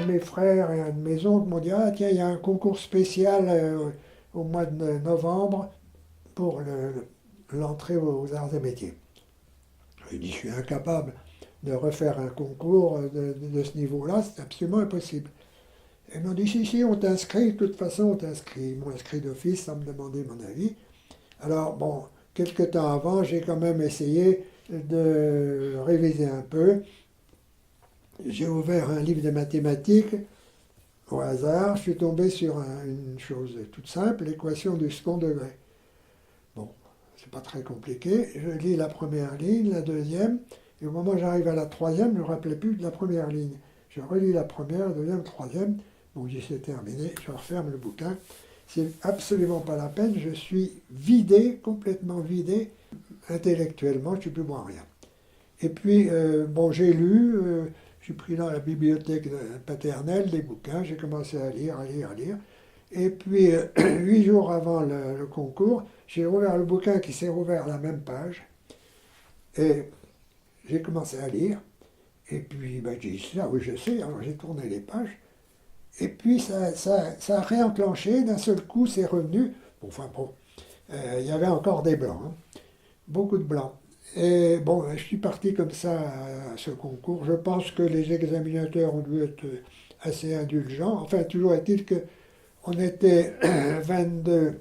de mes frères et un de mes oncles m'ont dit, ah tiens, il y a un concours spécial au mois de novembre pour l'entrée aux arts et métiers. J'ai dit, je suis incapable de refaire un concours de ce niveau-là, c'est absolument impossible. Et ils m'ont dit, si, si, on t'inscrit, de toute façon, on t'inscrit. Ils m'ont inscrit d'office sans me demander mon avis. Alors, bon, quelques temps avant, j'ai quand même essayé de réviser un peu. J'ai ouvert un livre de mathématiques au hasard. Je suis tombé sur une chose toute simple, l'équation du second degré. Bon, c'est pas très compliqué. Je lis la première ligne, la deuxième, et au moment où j'arrive à la troisième, je ne me rappelais plus de la première ligne. Je relis la première, la deuxième, la troisième. Bon, j'y c'est terminé, je referme le bouquin. C'est absolument pas la peine, je suis vidé, complètement vidé, intellectuellement, je ne suis plus bon à rien. Et puis, bon, j'ai lu, j'ai pris dans la bibliothèque paternelle des bouquins, j'ai commencé à lire, à lire, à lire. Et puis, 8 jours avant le concours, j'ai ouvert le bouquin qui s'est rouvert à la même page. Et j'ai commencé à lire. Et puis, ben, j'ai dit, ça, oui, je sais. Alors, j'ai tourné les pages. Et puis, ça a réenclenché. D'un seul coup, c'est revenu. Bon, enfin, bon, il y avait encore des blancs, hein, beaucoup de blancs. Et bon, je suis parti comme ça à ce concours. Je pense que les examinateurs ont dû être assez indulgents. Enfin, toujours est-il que on était 22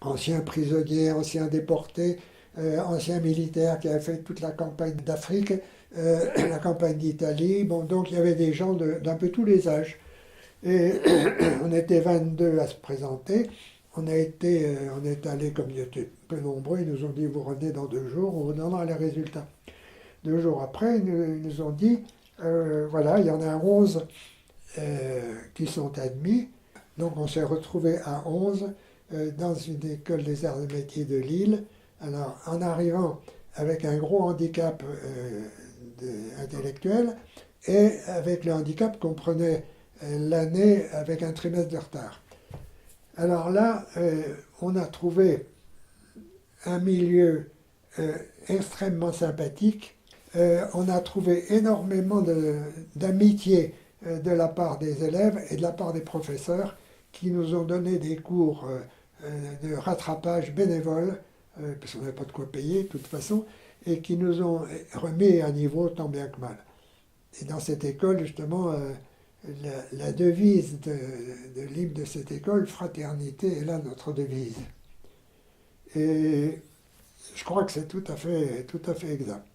anciens prisonniers, anciens déportés, anciens militaires qui avaient fait toute la campagne d'Afrique, la campagne d'Italie. Bon, donc il y avait des gens d'un peu tous les âges. Et on était 22 à se présenter. On est allé, comme il était peu nombreux, ils nous ont dit, vous revenez dans 2 jours, on vous donnera les résultats. 2 jours après, ils nous ont dit, voilà, il y en a 11 qui sont admis. Donc on s'est retrouvé à 11 dans une école des arts et métiers de Lille. Alors en arrivant avec un gros handicap intellectuel et avec le handicap qu'on prenait l'année avec un trimestre de retard. Alors là, on a trouvé un milieu extrêmement sympathique. On a trouvé énormément d'amitié de la part des élèves et de la part des professeurs qui nous ont donné des cours de rattrapage bénévole, parce qu'on n'avait pas de quoi payer de toute façon, et qui nous ont remis à niveau tant bien que mal. Et dans cette école, justement, la devise de l'hymne de cette école, fraternité, est là notre devise. Et je crois que c'est tout à fait exact.